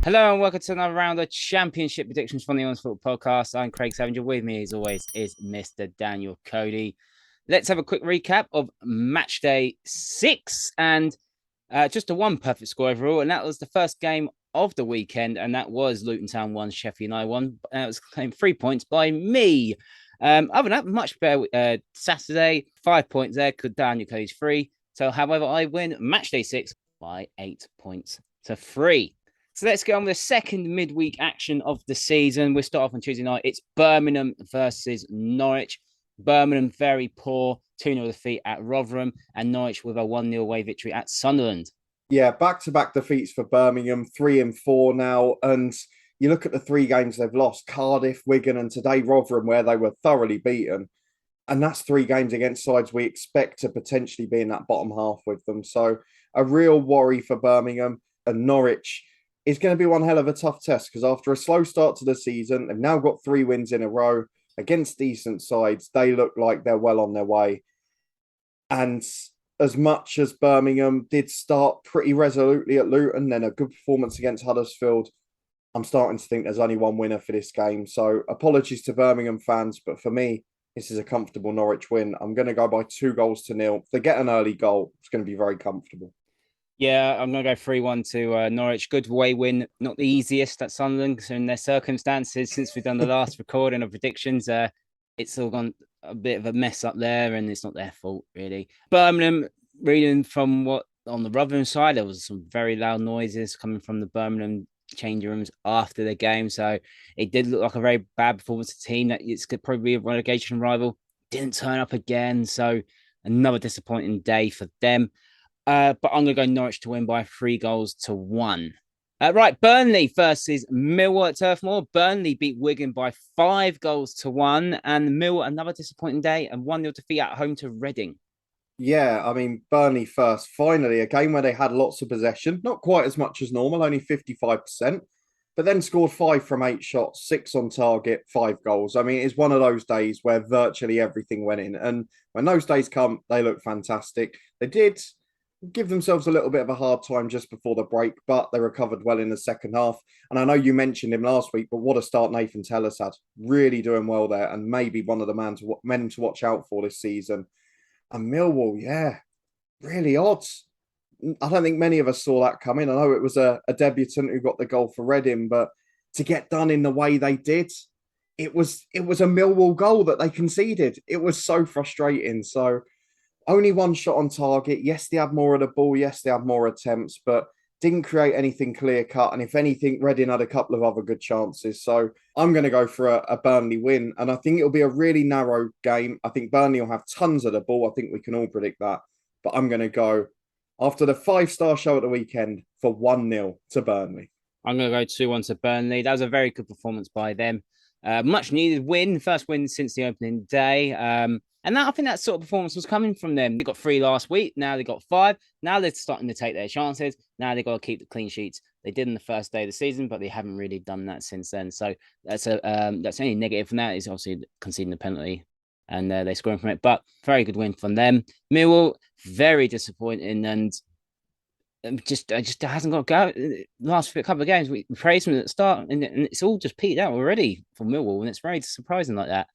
Hello and welcome to another round of Championship predictions from the Honest Football Podcast. I'm Craig Savinger. With me, as always, is Mr. Daniel Cody. Let's have a quick recap of match day 6 and just a one perfect score overall. And that was the first game of the weekend, and that was Luton Town 1, Sheffield United 1. And it was claimed 3 points by me. Other than that, much better Saturday, 5 points there. Could Daniel Cody's 3. So, however, I win match day 6 by 8 points to 3. So let's get on with the second midweek action of the season. We'll start off on Tuesday night. It's Birmingham versus Norwich. Birmingham very poor, 2-0 defeat at Rotherham, and Norwich with a 1-0 away victory at Sunderland. Yeah, back-to-back defeats for Birmingham, 3 and 4 now. And you look at the 3 games they've lost, Cardiff, Wigan, and today Rotherham, where they were thoroughly beaten. And that's 3 games against sides we expect to potentially be in that bottom half with them. So a real worry for Birmingham. And Norwich is going to be one hell of a tough test, because after a slow start to the season, they've now got 3 wins in a row against decent sides. They look like they're well on their way. And as much as Birmingham did start pretty resolutely at Luton, then a good performance against Huddersfield, I'm starting to think there's only one winner for this game. So apologies to Birmingham fans, but for me, this is a comfortable Norwich win. I'm going to go by 2-0. If they get an early goal, it's going to be very comfortable. Yeah, I'm going to go 3-1 to Norwich. Good away win. Not the easiest at Sunderland in their circumstances since we've done the last recording of predictions. It's all gone a bit of a mess up there, and it's not their fault, really. Birmingham, reading from what on the Rotherham side, there was some very loud noises coming from the Birmingham changing rooms after the game. So it did look like a very bad performance of the team that it's could probably be a relegation rival. Didn't turn up again. So another disappointing day for them. But I'm going to go Norwich to win by 3-1. Right, Burnley versus Millwall at Turf Moor. Burnley beat Wigan by 5-1, and Millwall another disappointing day and 1-0 defeat at home to Reading. Yeah, I mean, Burnley first. Finally, a game where they had lots of possession, not quite as much as normal, only 55%, but then scored 5 from 8 shots, 6 on target, 5 goals. I mean, it's one of those days where virtually everything went in. And when those days come, they look fantastic. They did give themselves a little bit of a hard time just before the break, but they recovered well in the second half. And I know you mentioned him last week, but what a start Nathan Teller's had. Really doing well there, and maybe one of the men to watch out for this season. And Millwall, yeah, really odd. I don't think many of us saw that coming. I know it was a debutant who got the goal for Reading, but to get done in the way they did, it was a Millwall goal that they conceded. It was so frustrating. So only 1 shot on target. Yes, they had more of the ball. Yes, they had more attempts, but didn't create anything clear cut. And if anything, Reading had a couple of other good chances. So I'm going to go for a Burnley win. And I think it'll be a really narrow game. I think Burnley will have tons of the ball. I think we can all predict that. But I'm going to go, after the 5-star show at the weekend, for 1-0 to Burnley. I'm going to go 2-1 to Burnley. That was a very good performance by them. Much needed win. First win since the opening day. And I think that sort of performance was coming from them. They got 3 last week. Now they got 5. Now they're starting to take their chances. Now they've got to keep the clean sheets. They did in the first day of the season, but they haven't really done that since then. So that's any negative from that is obviously conceding the penalty, and they're scoring from it. But very good win from them. Millwall, very disappointing, and just hasn't got to go. Last couple of games, we praised them at the start, and it's all just peaked out already for Millwall, and it's very surprising like that.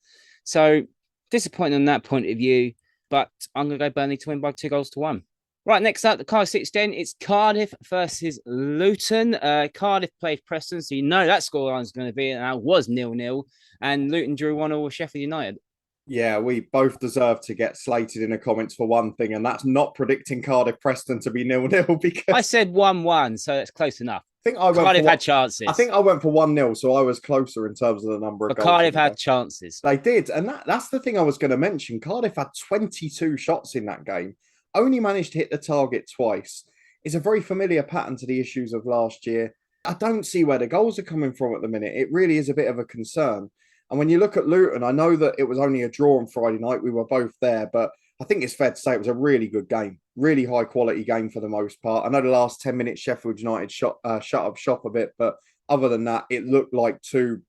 So disappointing on that point of view, but I'm going to go Burnley to win by 2-1. Right, next up, the Cardiff 16. It's Cardiff versus Luton. Cardiff played Preston, so you know that scoreline is going to be, and that was 0-0. And Luton drew 1-1 with Sheffield United. Yeah, we both deserve to get slated in the comments for one thing, and that's not predicting Cardiff Preston to be 0-0 because I said 1-1, so that's close enough. I think Cardiff had chances. I think I went for 1-0, so I was closer in terms of the number of but goals. Cardiff had chances. They did, and that's the thing I was going to mention. Cardiff had 22 shots in that game, only managed to hit the target twice. It's a very familiar pattern to the issues of last year. I don't see where the goals are coming from at the minute. It really is a bit of a concern. And when you look at Luton, I know that it was only a draw on Friday night. We were both there, but I think it's fair to say it was a really good game, really high quality game for the most part. I know the last 10 minutes Sheffield United shut up shop a bit, but other than that, it looked like 2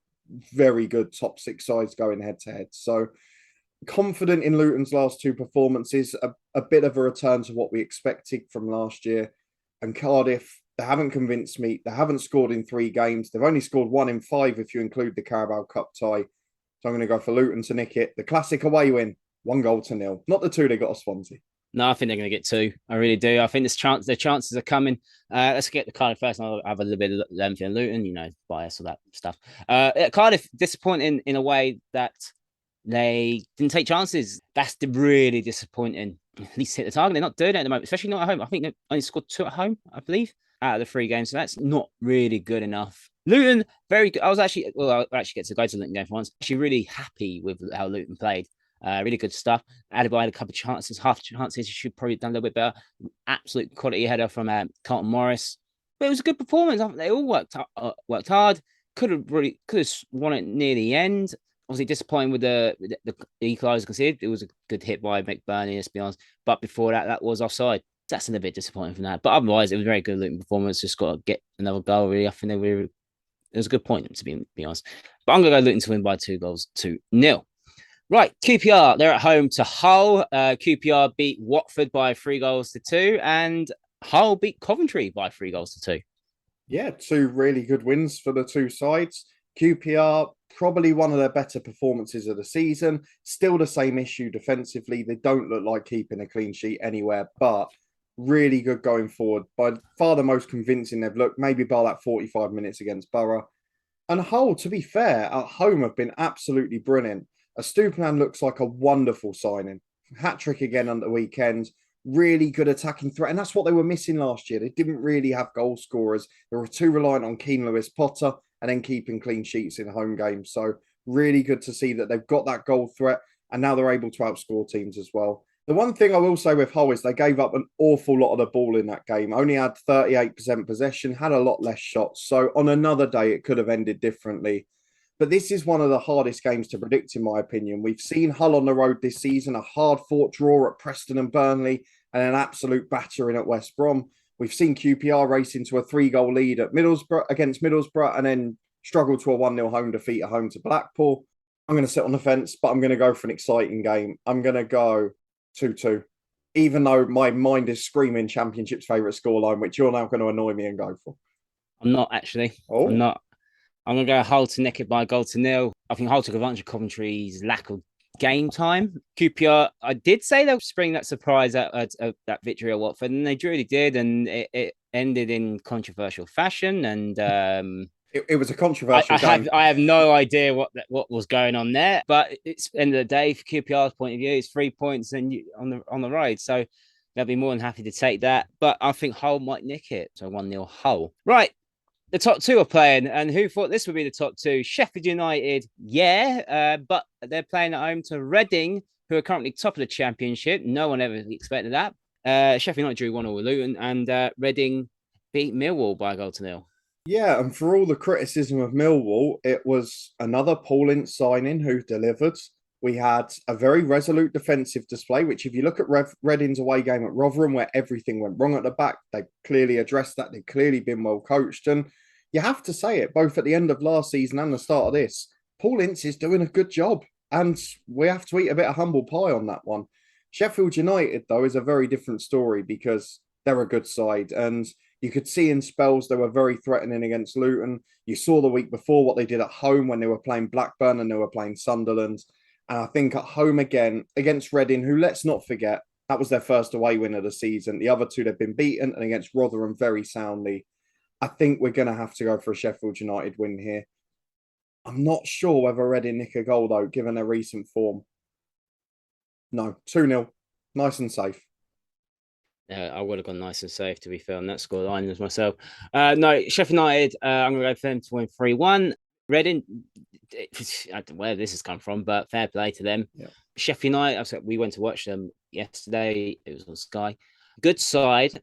very good top 6 sides going head to head. So confident in Luton's last 2 performances, a bit of a return to what we expected from last year. And Cardiff, They haven't convinced me. They haven't scored in 3 games. They've only scored 1 in 5 if you include the Carabao Cup tie. So I'm going to go for Luton to nick it. The classic away win, 1-0. Not the 2 they got off Swansea. No, I think they're going to get 2. I really do. I think the chances are coming. Let's get the Cardiff first, and I'll have a little bit of length in Luton, bias, all that stuff. Cardiff, disappointing in a way that they didn't take chances. That's really disappointing. At least hit the target. They're not doing it at the moment, especially not at home. I think they only scored 2 at home, I believe, out of the 3 games. So that's not really good enough. Luton, very good. I'll actually get to go to the Luton game for once. Actually, really happy with how Luton played. Really good stuff. Adebayo had a couple of chances, half chances. He should probably have done a little bit better. Absolute quality header from Carlton Morris. But it was a good performance. They all worked hard. Could have won it near the end. Obviously disappointing with the equaliser conceded. It was a good hit by McBurney, let's be honest. But before that was offside. That's a little bit disappointing from that. But otherwise, it was a very good Luton performance. Just got to get another goal, really. I think it was a good point, to be honest. But I'm going to go Luton to win by 2-0. Right, QPR, they're at home to Hull. QPR beat Watford by 3-2, and Hull beat Coventry by 3-2. Yeah, 2 really good wins for the 2 sides. QPR, probably one of their better performances of the season. Still the same issue defensively. They don't look like keeping a clean sheet anywhere, but really good going forward. By far the most convincing they've looked, maybe by that 45 minutes against Borough. And Hull, to be fair, at home have been absolutely brilliant. Estupiñán looks like a wonderful signing. Hat-trick again on the weekend. Really good attacking threat. And that's what they were missing last year. They didn't really have goal scorers. They were too reliant on Keane Lewis-Potter and then keeping clean sheets in home games. So really good to see that they've got that goal threat and now they're able to outscore teams as well. The one thing I will say with Hull is they gave up an awful lot of the ball in that game. Only had 38% possession, had a lot less shots. So on another day, it could have ended differently. But this is one of the hardest games to predict, in my opinion. We've seen Hull on the road this season, a hard-fought draw at Preston and Burnley, and an absolute battering at West Brom. We've seen QPR race into a 3-goal lead at against Middlesbrough and then struggle to a 1-0 home defeat at home to Blackpool. I'm going to sit on the fence, but I'm going to go for an exciting game. I'm going to go 2-2, even though my mind is screaming Championship's favourite scoreline, which you're now going to annoy me and go for. I'm not, actually. Oh. I'm not. I'm going to go Hull to nick it by 1-0. I think Hull took advantage of Coventry's lack of game time. QPR, I did say they'll spring that surprise at that victory at Watford, and they really did, and it ended in controversial fashion. And it was a controversial game. I have no idea what was going on there, but it's end of the day, for QPR's point of view, it's 3 points and on the road, so they'll be more than happy to take that. But I think Hull might nick it, so 1-0 Hull. Right. The top 2 are playing, and who thought this would be the top 2? Sheffield United, but they're playing at home to Reading, who are currently top of the Championship. No one ever expected that. Sheffield United drew 1-1 with Luton, and Reading beat Millwall by 1-0. Yeah, and for all the criticism of Millwall, it was another Paul Ince signing who delivered. We had a very resolute defensive display, which if you look at Reading's away game at Rotherham, where everything went wrong at the back, they clearly addressed that. They've clearly been well coached. And you have to say it, both at the end of last season and the start of this, Paul Ince is doing a good job. And we have to eat a bit of humble pie on that one. Sheffield United, though, is a very different story because they're a good side. And you could see in spells they were very threatening against Luton. You saw the week before what they did at home when they were playing Blackburn and they were playing Sunderland. And I think at home again against Reading, who, let's not forget, that was their first away win of the season. The other 2 they've been beaten, and against Rotherham very soundly. I think we're going to have to go for a Sheffield United win here. I'm not sure whether Reading nick a goal, though, given their recent form. No, 2-0. Nice and safe. I would have gone nice and safe, to be fair, on that scoreline as myself. No, Sheffield United, I'm going to go for them to win 3-1. Reading, I don't know where this has come from, but fair play to them. Yeah. Sheffield United, we went to watch them yesterday. It was on Sky. Good side.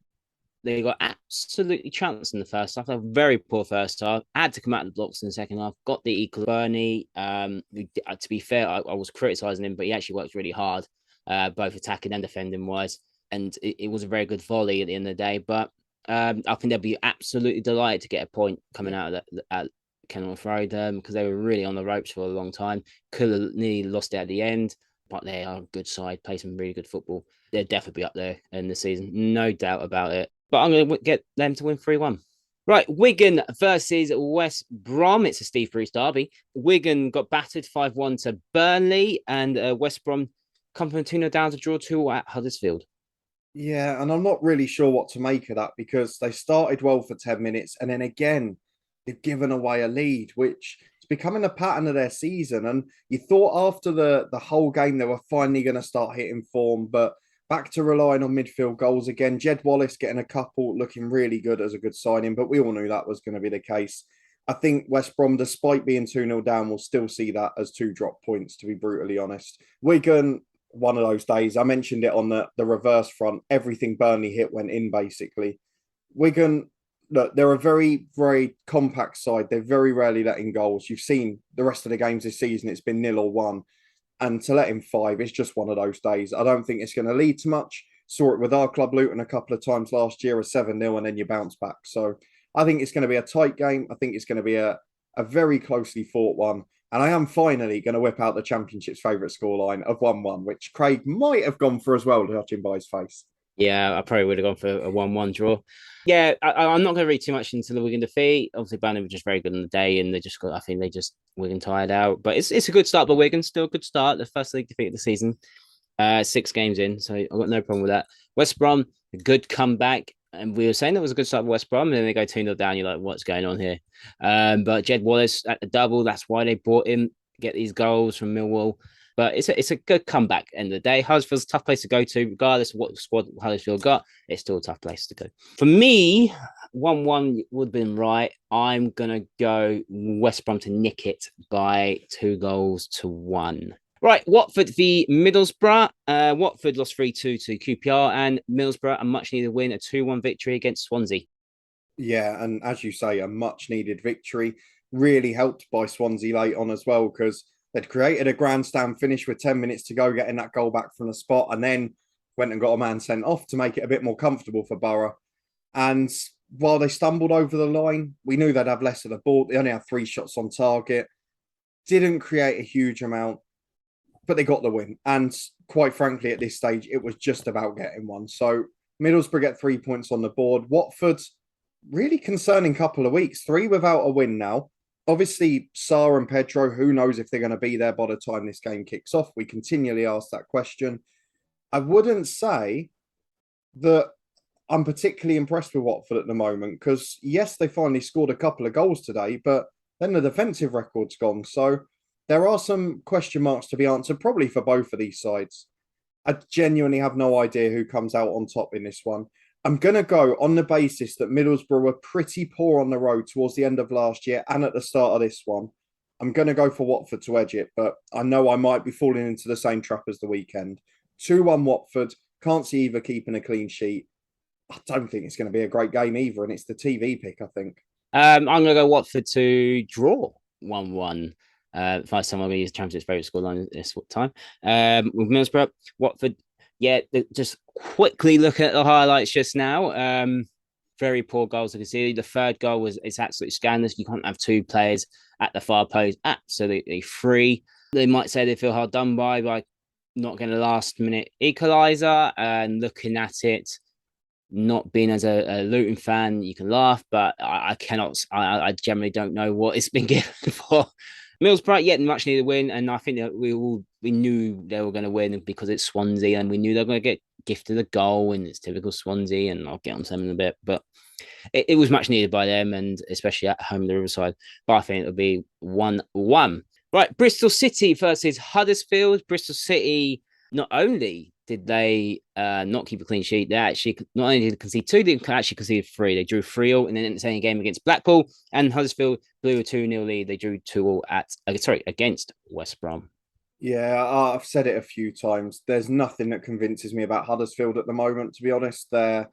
They got absolutely trounced in the first half. They were very poor first half. Had to come out of the blocks in the second half. Got the equal. Burnley, to be fair, I was criticising him, but he actually worked really hard, both attacking and defending wise. And it was a very good volley at the end of the day. But I think they'll be absolutely delighted to get a point coming out of at Kenilworth Road, because they were really on the ropes for a long time. Could have nearly lost it at the end, but they are a good side, play some really good football. They'll definitely be up there in the season, no doubt about it. but I'm going to get them to win 3-1. Right, Wigan versus West Brom. It's a Steve Bruce derby. Wigan got battered 5-1 to Burnley, and West Brom come from a 2-0 down to draw 2 at Huddersfield. Yeah, and I'm not really sure what to make of that because they started well for 10 minutes and then again, they've given away a lead, which is becoming a pattern of their season. And you thought after the whole game they were finally going to start hitting form, but back to relying on midfield goals again. Jed Wallace getting a couple, looking really good as a good signing, but we all knew that was going to be the case. I think West Brom, despite being 2-0 down, will still see that as 2 drop points, to be brutally honest. Wigan, one of those days. I mentioned it on the reverse front. Everything Burnley hit went in, basically. Wigan, look, they're a very, very compact side. They're very rarely letting goals. You've seen the rest of the games this season, it's been 0 or 1. And to let in 5, it's just one of those days. I don't think it's going to lead to much. Saw it with our club, Luton, a couple of times last year, a 7-0, and then you bounce back. So I think it's going to be a tight game. I think it's going to be a very closely fought one. And I am finally going to whip out the Championship's favourite scoreline of 1-1, which Craig might have gone for as well, judging by his face. Yeah, I probably would have gone for a 1-1 draw. Yeah, I'm not going to read too much into the Wigan defeat. Obviously, Burnley were just very good on the day, and I think Wigan tired out. But it's a good start by Wigan, still a good start. The first league defeat of the season, 6 games in, so I've got no problem with that. West Brom, a good comeback. And we were saying that was a good start for West Brom, and then they go 2-0 down. You're like, what's going on here? But Jed Wallace at the double, that's why they brought him, get these goals from Millwall. But it's a good comeback end of the day. Huddersfield's a tough place to go to, regardless of what squad Huddersfield got. It's still a tough place to go. For me, 1-1 would have been right. I'm going to go West Brom to nick it by 2-1. Right, Watford v Middlesbrough. Watford lost 3-2 to QPR, and Middlesbrough a much-needed win, a 2-1 victory against Swansea. Yeah, and as you say, a much-needed victory. Really helped by Swansea late on as well, because they'd created a grandstand finish with 10 minutes to go, getting that goal back from the spot, and then went and got a man sent off to make it a bit more comfortable for Borough. And while they stumbled over the line, we knew they'd have less of the ball. They only had 3 shots on target. Didn't create a huge amount, but they got the win. And quite frankly, at this stage, it was just about getting one. So Middlesbrough get 3 points on the board. Watford, really concerning couple of weeks. 3 without a win now. Obviously, Sarr and Pedro, who knows if they're going to be there by the time this game kicks off? We continually ask that question. I wouldn't say that I'm particularly impressed with Watford at the moment because, yes, they finally scored a couple of goals today, but then the defensive record's gone. So there are some question marks to be answered, probably for both of these sides. I genuinely have no idea who comes out on top in this one. I'm going to go on the basis that Middlesbrough were pretty poor on the road towards the end of last year and at the start of this one. I'm going to go for Watford to edge it, but I know I might be falling into the same trap as the weekend. 2-1 Watford. Can't see either keeping a clean sheet. I don't think it's going to be a great game either, and it's the TV pick, I think. I'm going to go Watford to draw 1-1. First time I'm going to use Championship's favourite scoreline this time. With Middlesbrough, Watford, yeah, just quickly look at the highlights just now. Very poor goals. I can see the third goal it's absolutely scandalous. You can't have 2 players at the far post. Absolutely free. They might say they feel hard done by not getting a last minute equaliser, and looking at it, not being as a Luton fan, you can laugh, but I cannot. I generally don't know what it's been given for. Middlesbrough, yet much needed win, and I think that we knew they were going to win because it's Swansea, and we knew they were going to get gifted a goal, and it's typical Swansea, and I'll get on to them in a bit, but it was much needed by them, and especially at home, the Riverside. But I think it'll be 1-1. Right, Bristol City versus Huddersfield. Bristol City, not only did they not keep a clean sheet, they actually not only did they concede 2, they actually conceded 3. They drew 3-3 in the entertaining game against Blackpool, and Huddersfield blew a 2-0 lead. They drew 2-2 against West Brom. Yeah, I've said it a few times. There's nothing that convinces me about Huddersfield at the moment, to be honest. They're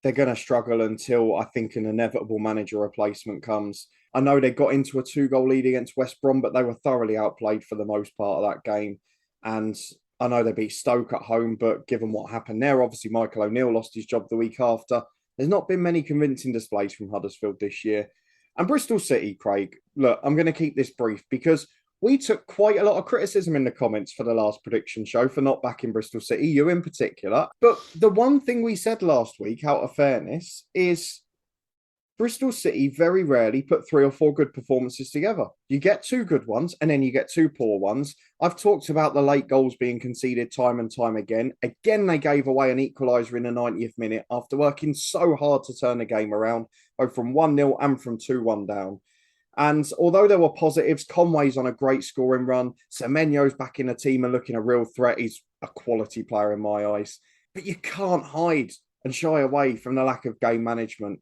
going to struggle until I think an inevitable manager replacement comes. I know they got into a 2-goal lead against West Brom, but they were thoroughly outplayed for the most part of that game. And I know they beat Stoke at home, but given what happened there, obviously Michael O'Neill lost his job the week after. There's not been many convincing displays from Huddersfield this year. And Bristol City, Craig, look, I'm going to keep this brief because we took quite a lot of criticism in the comments for the last prediction show for not backing Bristol City, you in particular. But the one thing we said last week, out of fairness, is Bristol City very rarely put 3 or 4 good performances together. You get 2 good ones and then you get 2 poor ones. I've talked about the late goals being conceded time and time again. Again, they gave away an equaliser in the 90th minute after working so hard to turn the game around, both from 1-0 and from 2-1 down. And although there were positives, Conway's on a great scoring run. Semenyo's back in the team and looking a real threat. He's a quality player in my eyes. But you can't hide and shy away from the lack of game management.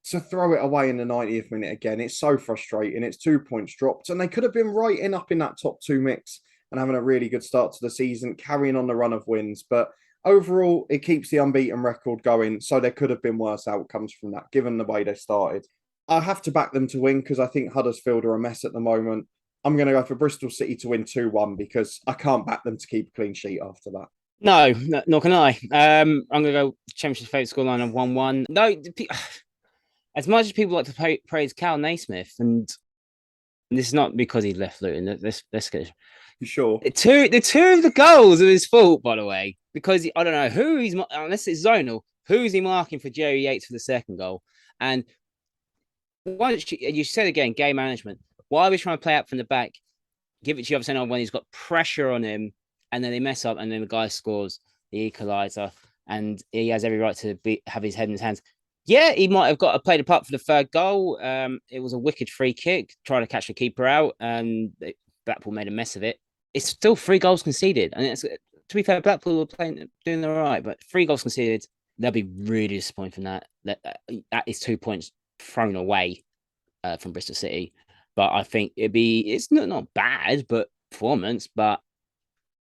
To throw it away in the 90th minute again, it's so frustrating. It's 2 points dropped, and they could have been right up in that top 2 mix and having a really good start to the season, carrying on the run of wins. But overall, it keeps the unbeaten record going, so there could have been worse outcomes from that, given the way they started. I have to back them to win because I think Huddersfield are a mess at the moment. I'm going to go for Bristol City to win 2-1 because I can't back them to keep a clean sheet after that. No, nor can I. I'm going to go Championship favourite scoreline of 1-1. No, as much as people like to praise Cal Naismith, and this is not because he left Luton. Let's get you sure. The two of the goals are his fault, by the way, because I don't know who he's, unless it's zonal, who's he marking for Jerry Yates for the second goal? And once you said again, game management. Why are we trying to play out from the back? Give it to the other centre when he's got pressure on him, and then they mess up, and then the guy scores the equaliser, and he has every right to have his head in his hands. Yeah, he might have played a part for the third goal. It was a wicked free kick, trying to catch the keeper out, and Blackpool made a mess of it. It's still 3 goals conceded. And to be fair, Blackpool were doing all right, but 3 goals conceded, they'll be really disappointed from that. That is 2 points thrown away from Bristol City. But I think it's not bad, but performance, but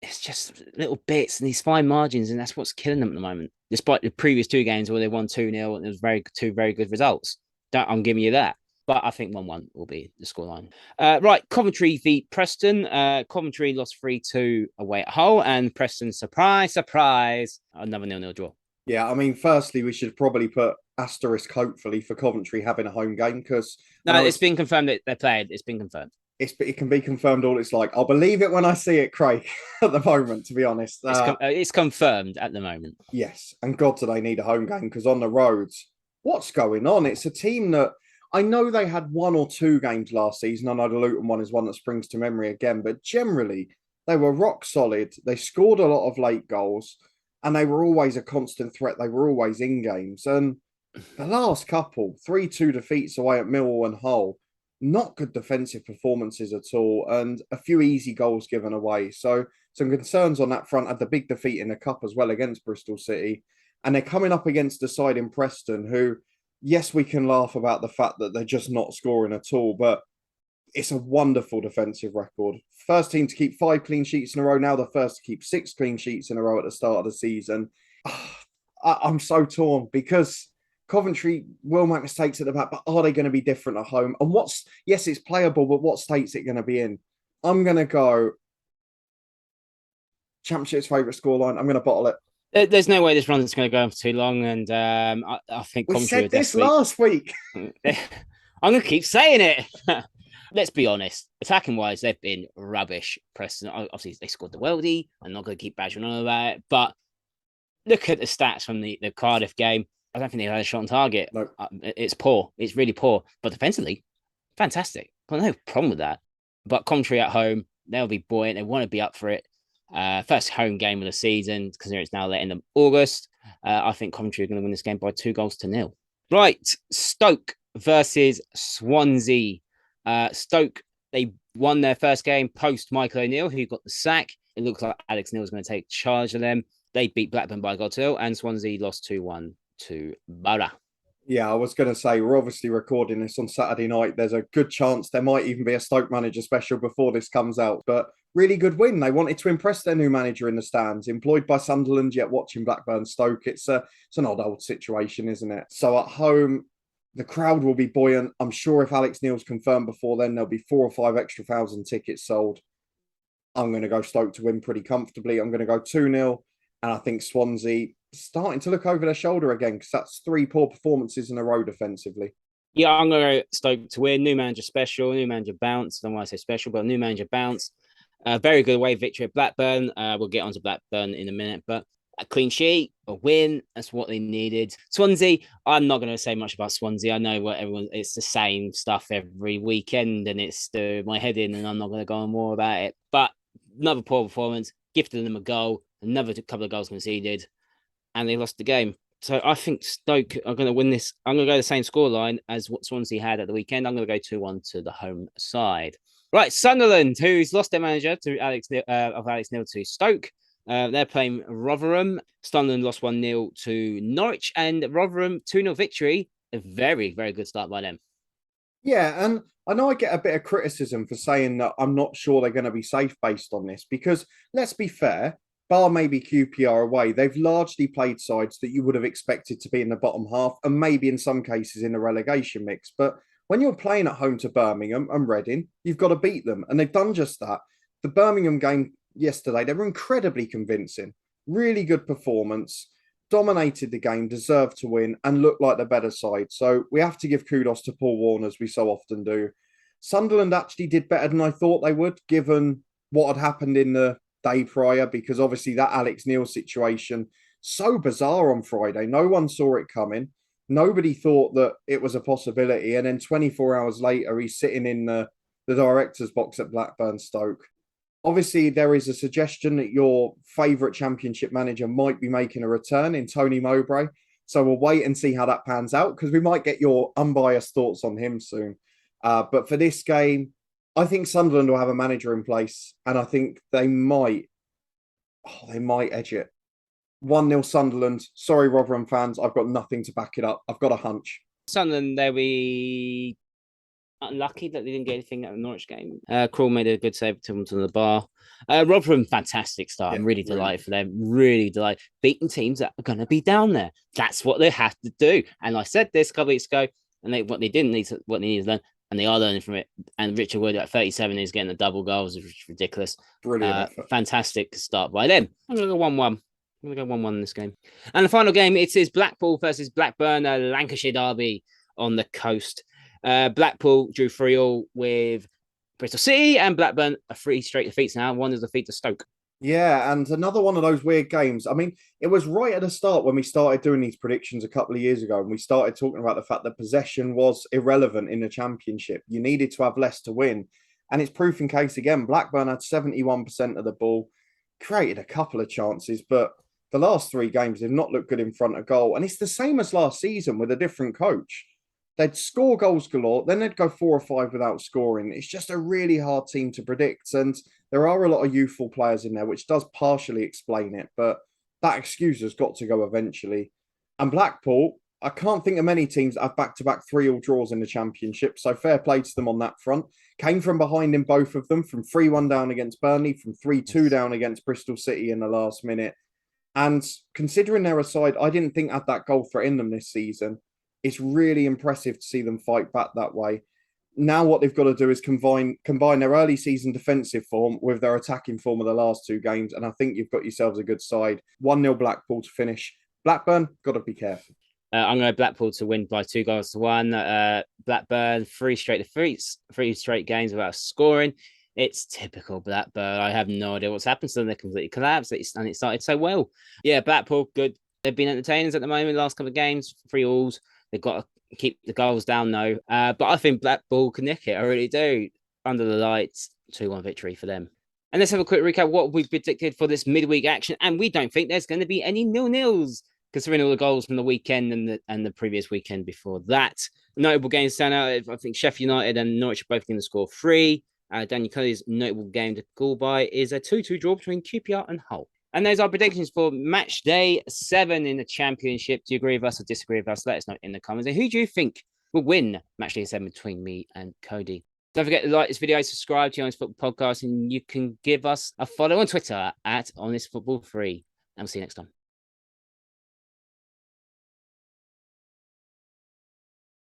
it's just little bits and these fine margins, and that's what's killing them at the moment. Despite the previous 2 games where they won 2-0, and it was 2 very good results. I'm giving you that. But I think 1-1 will be the scoreline. Right, Coventry beat Preston. Coventry lost 3-2 away at Hull, and Preston, surprise, another 0-0 draw. Yeah, I mean, firstly, we should probably put asterisk, hopefully, for Coventry having a home game because... No, it's been confirmed that they played. It's been confirmed. It can be confirmed all it's like. I'll believe it when I see it, Craig, at the moment, to be honest. It's confirmed at the moment. Yes, and God, do they need a home game because on the roads, what's going on? It's a team that... I know they had 1 or 2 games last season. I know the Luton one is one that springs to memory again, but generally, they were rock solid. They scored a lot of late goals, and they were always a constant threat. They were always in games. And the last couple, 3-2 defeats away at Millwall and Hull, not good defensive performances at all, and a few easy goals given away. So some concerns on that front. Had the big defeat in the cup as well against Bristol City, and they're coming up against the side in Preston who, yes, we can laugh about the fact that they're just not scoring at all, but it's a wonderful defensive record. First team to keep 5 clean sheets in a row, now the first to keep 6 clean sheets in a row at the start of the season. I'm so torn because Coventry will make mistakes at the back, but are they going to be different at home? And yes, it's playable, but what state's it going to be in? I'm going to go Championship's favourite scoreline. I'm going to bottle it. There's no way this run's going to go on for too long, and I think we said this last week. I'm going to keep saying it. Let's be honest. Attacking wise, they've been rubbish. Preston, obviously, they scored the worldie. I'm not going to keep bashing on about it, but look at the stats from the Cardiff game. I don't think they had a shot on target. No. It's poor. It's really poor. But defensively, fantastic. Got no problem with that. But Coventry at home, they'll be buoyant. They want to be up for it. First home game of the season, because it's now late in August. I think Coventry are going to win this game by 2-0. Right, Stoke versus Swansea. Stoke, they won their first game post Michael O'Neill, who got the sack. It looks like Alex Neil is going to take charge of them. They beat Blackburn by Godwill, and Swansea lost 2-1 to Borough. Yeah, I was going to say, we're obviously recording this on Saturday night. There's a good chance there might even be a Stoke manager special before this comes out. But really good win. They wanted to impress their new manager in the stands, employed by Sunderland, yet watching Blackburn Stoke. It's an old situation, isn't it? So at home, the crowd will be buoyant. I'm sure if Alex Neil's confirmed before then, there'll be 4 or 5 extra thousand tickets sold. I'm going to go Stoke to win pretty comfortably. I'm going to go 2-0. And I think Swansea starting to look over their shoulder again because that's 3 poor performances in a row defensively. Yeah, I'm going to go Stoke to win. New manager special, new manager bounce. I don't want to say special, but new manager bounce. Very good away victory at Blackburn. We'll get onto Blackburn in a minute, but a clean sheet, a win, that's what they needed. Swansea, I'm not going to say much about Swansea. I know what everyone, it's the same stuff every weekend and it's my head in, and I'm not going to go on more about it. But another poor performance, gifted them a goal, another couple of goals conceded, and they lost the game. So I think Stoke are going to win this. I'm going to go the same scoreline as what Swansea had at the weekend. I'm going to go 2-1 to the home side. Right, Sunderland, who's lost their manager to Alex Neil to Stoke. They're playing Rotherham. Sunderland lost 1-0 to Norwich, and Rotherham 2-0 victory. A very, very good start by them. Yeah, and I know I get a bit of criticism for saying that I'm not sure they're going to be safe based on this, because let's be fair, bar maybe QPR away, they've largely played sides that you would have expected to be in the bottom half and maybe in some cases in the relegation mix. But when you're playing at home to Birmingham and Reading, you've got to beat them. And they've done just that. The Birmingham game yesterday, they were incredibly convincing. Really good performance. Dominated the game, deserved to win, and looked like the better side. So we have to give kudos to Paul Warne, as we so often do. Sunderland actually did better than I thought they would, given what had happened in the day prior, because obviously that Alex Neil situation, so bizarre on Friday. No one saw it coming. Nobody thought that it was a possibility. And then 24 hours later, he's sitting in the director's box at Blackburn Stoke. Obviously, there is a suggestion that your favourite championship manager might be making a return in Tony Mowbray. So we'll wait and see how that pans out, because we might get your unbiased thoughts on him soon. But for this game, I think Sunderland will have a manager in place, and I think they might edge it. 1-0 Sunderland. Sorry, Rotherham fans. I've got nothing to back it up. I've got a hunch. Sunderland, they'll be unlucky that they didn't get anything at the Norwich game. Krul made a good save to them to the bar. Rotherham, fantastic start. I'm really delighted for them. Really delighted. Beating teams that are going to be down there. That's what they have to do. And I said this a couple of weeks ago, and what they needed to learn, and they are learning from it. And Richard Wood at 37 is getting the double goals, which is ridiculous. Brilliant. Fantastic start by them. I'm going to go 1-1. I'm going to go 1-1 in this game. And the final game, it is Blackpool versus Blackburn, a Lancashire derby on the coast. Blackpool drew 3-3 with Bristol City, and Blackburn are 3 straight defeats now. One is a defeat to Stoke. Yeah, and another one of those weird games. I mean, it was right at the start when we started doing these predictions a couple of years ago, and we started talking about the fact that possession was irrelevant in the Championship. You needed to have less to win. And it's proof in case again. Blackburn had 71% of the ball, created a couple of chances, but the last 3 games they've not looked good in front of goal. And it's the same as last season with a different coach. They'd score goals galore, then they'd go 4 or 5 without scoring. It's just a really hard team to predict. And there are a lot of youthful players in there, which does partially explain it. But that excuse has got to go eventually. And Blackpool, I can't think of many teams that have back-to-back 3-3 draws in the Championship. So fair play to them on that front. Came from behind in both of them, from 3-1 down against Burnley, from 3-2 down against Bristol City in the last minute. And considering they're a side I didn't think had that goal threat in them this season, it's really impressive to see them fight back that way. Now what they've got to do is combine their early season defensive form with their attacking form of the last 2 games, and I think you've got yourselves a good side. 1-0 Blackpool to finish. Blackburn, got to be careful. I'm going to Blackpool to win by 2-1. Blackburn, 3 straight defeats, 3 straight games without scoring. It's typical Blackburn. I have no idea what's happened to them. They're completely collapsed, and it started so well. Yeah, Blackpool, good. They've been entertainers at the moment, the last couple of games, 3-3. They've got to keep the goals down, though. But I think Blackpool can nick it. I really do. Under the lights, 2-1 victory for them. And let's have a quick recap what we predicted for this midweek action. And we don't think there's going to be any 0-0s, considering all the goals from the weekend and the previous weekend before that. Notable games stand out. I think Sheffield United and Norwich are both going to score 3. Daniel Cully's notable game to call by is a 2-2 draw between QPR and Hull. And those are predictions for match day 7 in the Championship. Do you agree with us or disagree with us? Let us know in the comments. And who do you think will win match day 7 between me and Cody? Don't forget to like this video, subscribe to the Honest Football Podcast, and you can give us a follow on Twitter at Honest Football 3. And we'll see you next time.